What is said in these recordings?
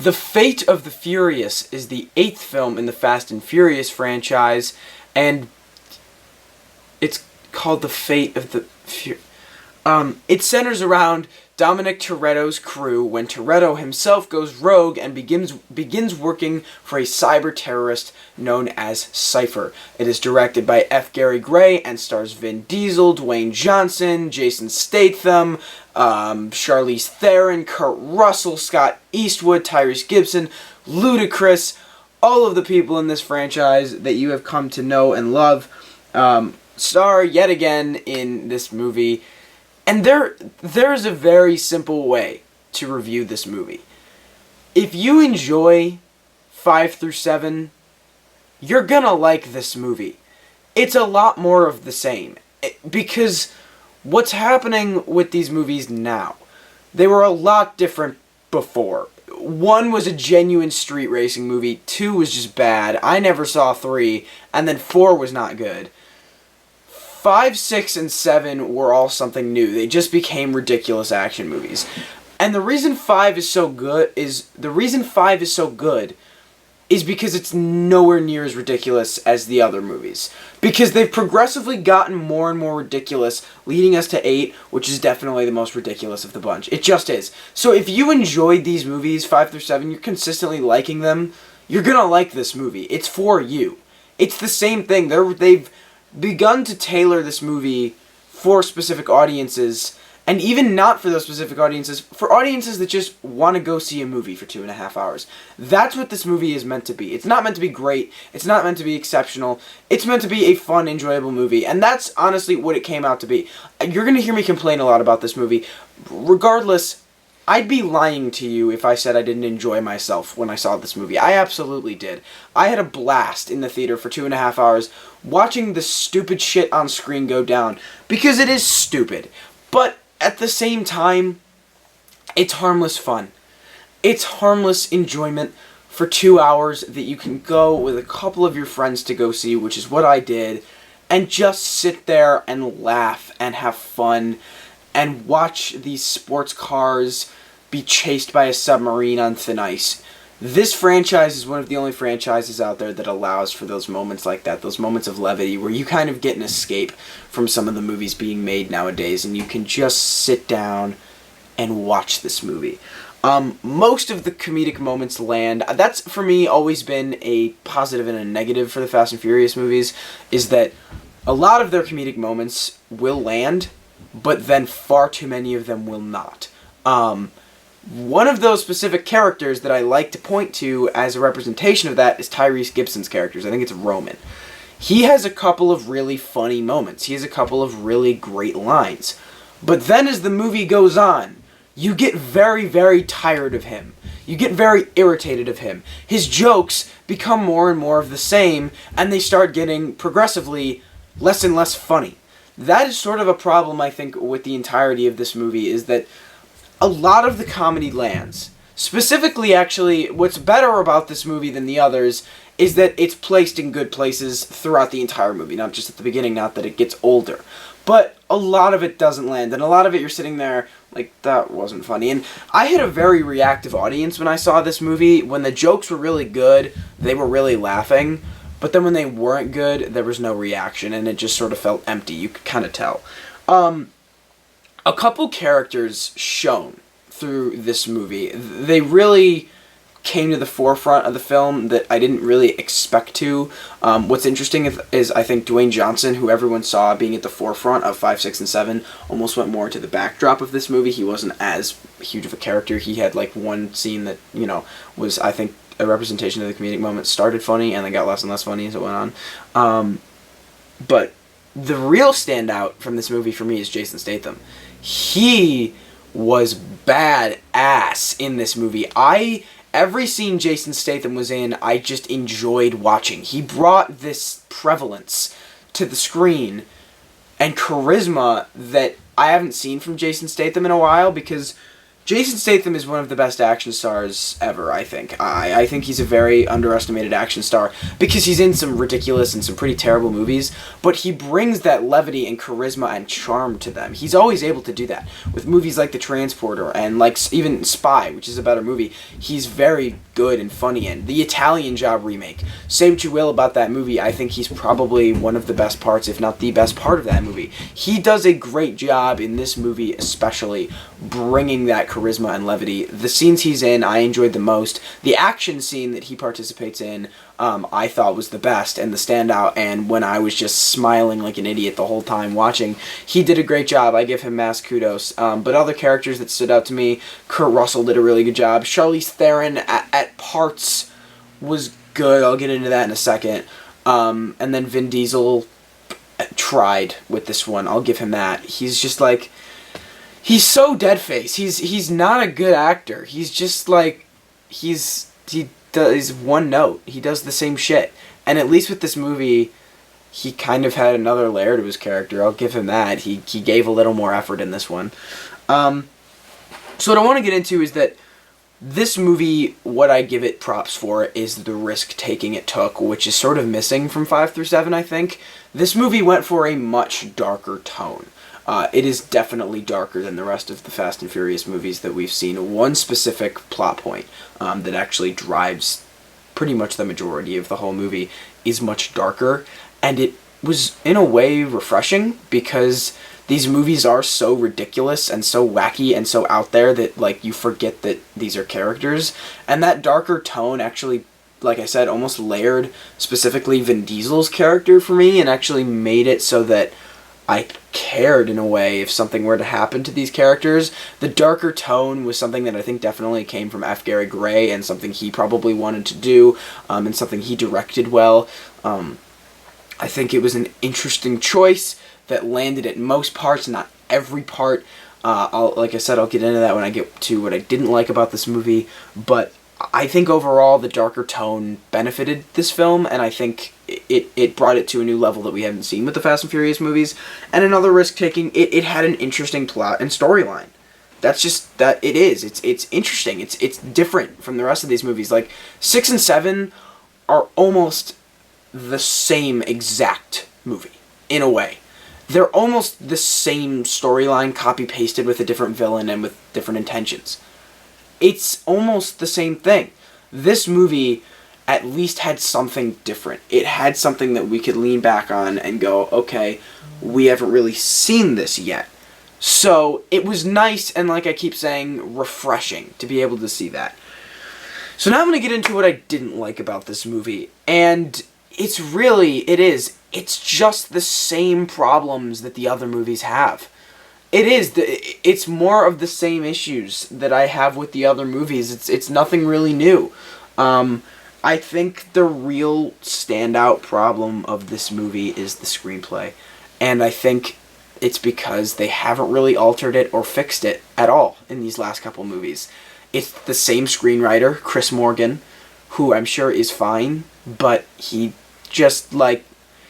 The Fate of the Furious is the 8th film in the Fast and Furious franchise, and it's called The Fate of the it centers around Dominic Toretto's crew when Toretto himself goes rogue and begins working for a cyber terrorist known as Cypher. It is directed by F. Gary Gray and stars Vin Diesel, Dwayne Johnson, Jason Statham, Charlize Theron, Kurt Russell, Scott Eastwood, Tyrese Gibson, Ludacris, all of the people in this franchise that you have come to know and love star yet again in this movie. And there's a very simple way to review this movie. If you enjoy 5 through 7, you're gonna like this movie. It's a lot more of the same. Because what's happening with these movies now, they were a lot different before. 1 was a genuine street racing movie, 2 was just bad, I never saw 3, and then 4 was not good. 5, 6, and 7 were all something new. They just became ridiculous action movies. And the reason 5 is so good is because it's nowhere near as ridiculous as the other movies. Because they've progressively gotten more and more ridiculous, leading us to 8, which is definitely the most ridiculous of the bunch. It just is. So if you enjoyed these movies, 5 through 7, you're consistently liking them, you're gonna like this movie. It's for you. It's the same thing. They've begun to tailor this movie for specific audiences, and even not for those specific audiences, for audiences that just want to go see a movie for 2.5 hours. That's what this movie is meant to be. It's not meant to be great, it's not meant to be exceptional, it's meant to be a fun, enjoyable movie, and that's honestly what it came out to be. You're going to hear me complain a lot about this movie. Regardless, I'd be lying to you if I said I didn't enjoy myself when I saw this movie. I absolutely did. I had a blast in the theater for 2.5 hours watching the stupid shit on screen go down, because it is stupid. But at the same time, it's harmless fun. It's harmless enjoyment for 2 hours that you can go with a couple of your friends to go see, which is what I did, and just sit there and laugh and have fun and watch these sports cars be chased by a submarine on thin ice. This franchise is one of the only franchises out there that allows for those moments like that, those moments of levity where you kind of get an escape from some of the movies being made nowadays, and you can just sit down and watch this movie. Most of the comedic moments land. That's, for me, always been a positive and a negative for the Fast and Furious movies, is that a lot of their comedic moments will land, but then far too many of them will not. One of those specific characters that I like to point to as a representation of that is Tyrese Gibson's characters. I think it's Roman. He has a couple of really funny moments. He has a couple of really great lines. But then as the movie goes on, you get very, very tired of him. You get very irritated of him. His jokes become more and more of the same, and they start getting progressively less and less funny. That is sort of a problem, I think, with the entirety of this movie, is that a lot of the comedy lands. Specifically, actually, what's better about this movie than the others is that it's placed in good places throughout the entire movie, not just at the beginning, not that it gets older. But a lot of it doesn't land, and a lot of it you're sitting there like, that wasn't funny. And I had a very reactive audience when I saw this movie. When the jokes were really good, they were really laughing. But then when they weren't good, there was no reaction, and it just sort of felt empty. You could kind of tell. A couple characters shone through this movie. They really came to the forefront of the film that I didn't really expect to. What's interesting is I think Dwayne Johnson, who everyone saw being at the forefront of 5, 6, and 7, almost went more to the backdrop of this movie. He wasn't as huge of a character. He had like one scene that, you know, was, I think, a representation of the comedic moment. Started funny and then got less and less funny as it went on. But the real standout from this movie for me is Jason Statham. He was badass in this movie. Every scene Jason Statham was in, I just enjoyed watching. He brought this prevalence to the screen and charisma that I haven't seen from Jason Statham in a while, because Jason Statham is one of the best action stars ever, I think. I think he's a very underestimated action star because he's in some ridiculous and some pretty terrible movies, but he brings that levity and charisma and charm to them. He's always able to do that. With movies like The Transporter and like even Spy, which is a better movie, he's very good and funny in. The Italian Job remake. Say what you will about that movie, I think he's probably one of the best parts, if not the best part of that movie. He does a great job in this movie especially, bringing that charisma and levity. The scenes he's in, I enjoyed the most. The action scene that he participates in, I thought was the best and the standout, and when I was just smiling like an idiot the whole time watching, he did a great job. I give him mass kudos. But other characters that stood out to me, Kurt Russell did a really good job. Charlize Theron at parts was good. I'll get into that in a second. And then Vin Diesel tried with this one. I'll give him that. He's just like... He's so dead-faced. He's not a good actor. He's just like... He does one note. He does the same shit. And at least with this movie, he kind of had another layer to his character. I'll give him that. He gave a little more effort in this one. So what I want to get into is that this movie, what I give it props for is the risk-taking it took, which is sort of missing from 5 through 7, I think. This movie went for a much darker tone. It is definitely darker than the rest of the Fast and Furious movies that we've seen. One specific plot point that actually drives pretty much the majority of the whole movie is much darker, and it was, in a way, refreshing, because these movies are so ridiculous and so wacky and so out there that, like, you forget that these are characters, and that darker tone actually, like I said, almost layered specifically Vin Diesel's character for me, and actually made it so that I cared in a way if something were to happen to these characters. The darker tone was something that I think definitely came from F. Gary Gray, and something he probably wanted to do, and something he directed well. I think it was an interesting choice that landed at most parts, not every part. Like I said, I'll get into that when I get to what I didn't like about this movie, but I think overall the darker tone benefited this film, and I think it brought it to a new level that we haven't seen with the Fast and Furious movies. And another risk-taking, it had an interesting plot and storyline. That's just, that it is. It's interesting. It's different from the rest of these movies. Like, 6 and 7 are almost the same exact movie, in a way. They're almost the same storyline, copy-pasted with a different villain and with different intentions. It's almost the same thing. This movie at least had something different. It had something that we could lean back on and go, okay, we haven't really seen this yet. So it was nice and, like I keep saying, refreshing to be able to see that. So now I'm going to get into what I didn't like about this movie. And it's just the same problems that the other movies have. It's more of the same issues that I have with the other movies. It's nothing really new. I think the real standout problem of this movie is the screenplay. And I think it's because they haven't really altered it or fixed it at all in these last couple movies. It's the same screenwriter, Chris Morgan, who I'm sure is fine, but he just, like,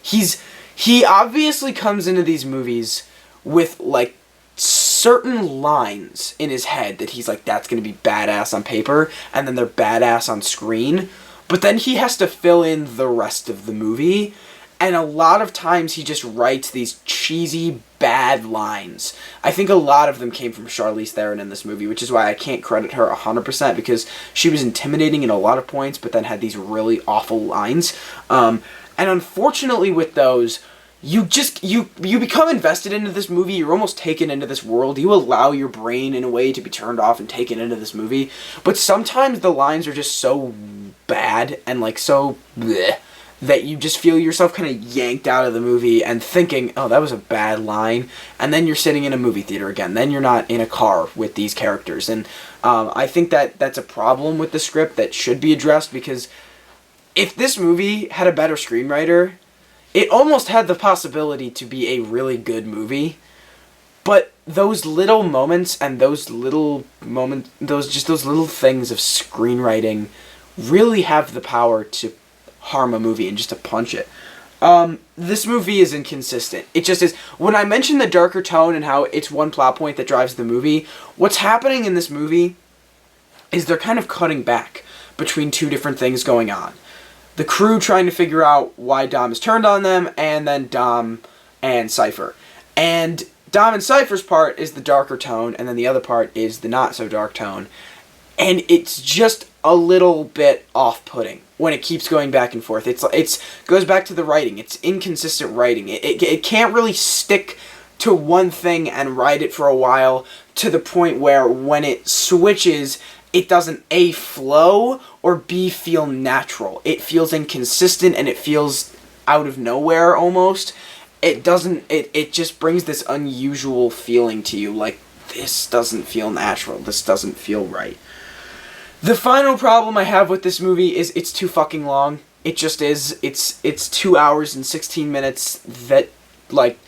he obviously comes into these movies with, like, certain lines in his head that he's like, that's going to be badass on paper, and then they're badass on screen, but then he has to fill in the rest of the movie, and a lot of times he just writes these cheesy, bad lines. I think a lot of them came from Charlize Theron in this movie, which is why I can't credit her 100%, because she was intimidating in a lot of points, but then had these really awful lines, and unfortunately with those, you become invested into this movie. You're almost taken into this world. You allow your brain in a way to be turned off and taken into this movie. But sometimes the lines are just so bad and like so bleh, that you just feel yourself kind of yanked out of the movie and thinking, oh, that was a bad line. And then you're sitting in a movie theater again. Then you're not in a car with these characters. And I think that's a problem with the script that should be addressed, because if this movie had a better screenwriter, it almost had the possibility to be a really good movie, but those little moments and those little things of screenwriting really have the power to harm a movie and just to punch it. This movie is inconsistent. It just is. When I mentioned the darker tone and how it's one plot point that drives the movie, what's happening in this movie is they're kind of cutting back between two different things going on. The crew trying to figure out why Dom has turned on them, and then Dom and Cypher. And Dom and Cypher's part is the darker tone, and then the other part is the not so dark tone. And it's just a little bit off-putting when it keeps going back and forth. It's goes back to the writing. It's inconsistent writing. It can't really stick to one thing and write it for a while to the point where when it switches, it doesn't A, flow, or B, feel natural. It feels inconsistent and it feels out of nowhere almost. It doesn't, it just brings this unusual feeling to you, like, this doesn't feel natural, this doesn't feel right. The final problem I have with this movie is it's too fucking long. It just is. It's 2 hours and 16 minutes that, like,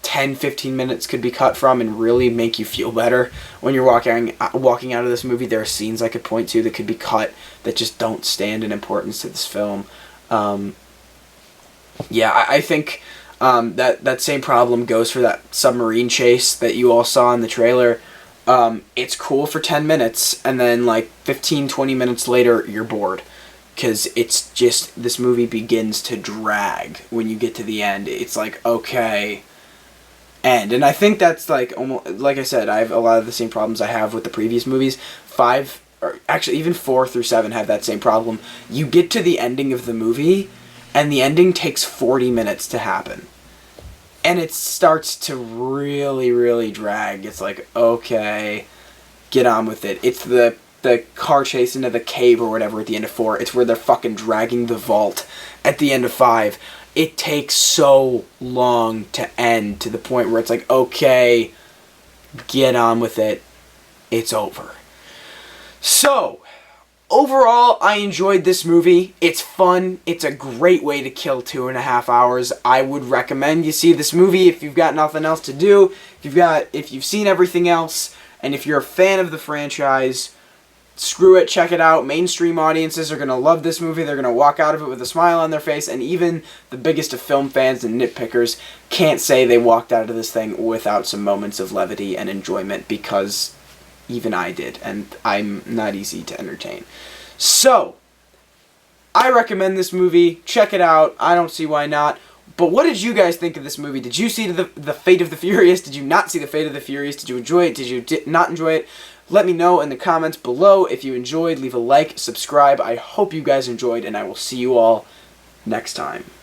10, 15 minutes could be cut from and really make you feel better when you're walking out of this movie. There are scenes I could point to that could be cut that just don't stand in importance to this film. Yeah, I think that same problem goes for that submarine chase that you all saw in the trailer. It's cool for 10 minutes, and then, like, 15, 20 minutes later, you're bored. Because it's just, this movie begins to drag when you get to the end. It's like, okay, end. And I think that's, like, almost, like I said, I have a lot of the same problems I have with the previous movies. 5, or actually even 4 through 7 have that same problem. You get to the ending of the movie, and the ending takes 40 minutes to happen. And it starts to really, really drag. It's like, okay, get on with it. It's the car chase into the cave or whatever at the end of 4. It's where they're fucking dragging the vault at the end of 5. It takes so long to end to the point where it's like, okay, get on with it. It's over. So, overall, I enjoyed this movie. It's fun. It's a great way to kill 2.5 hours. I would recommend you see this movie if you've got nothing else to do. If you've seen everything else, and if you're a fan of the franchise, screw it, check it out. Mainstream audiences are going to love this movie. They're going to walk out of it with a smile on their face, and even the biggest of film fans and nitpickers can't say they walked out of this thing without some moments of levity and enjoyment, because even I did, and I'm not easy to entertain. So, I recommend this movie. Check it out. I don't see why not. But what did you guys think of this movie? Did you see the Fate of the Furious? Did you not see the Fate of the Furious? Did you enjoy it? Did you not enjoy it? Let me know in the comments below. If you enjoyed, leave a like, subscribe. I hope you guys enjoyed, and I will see you all next time.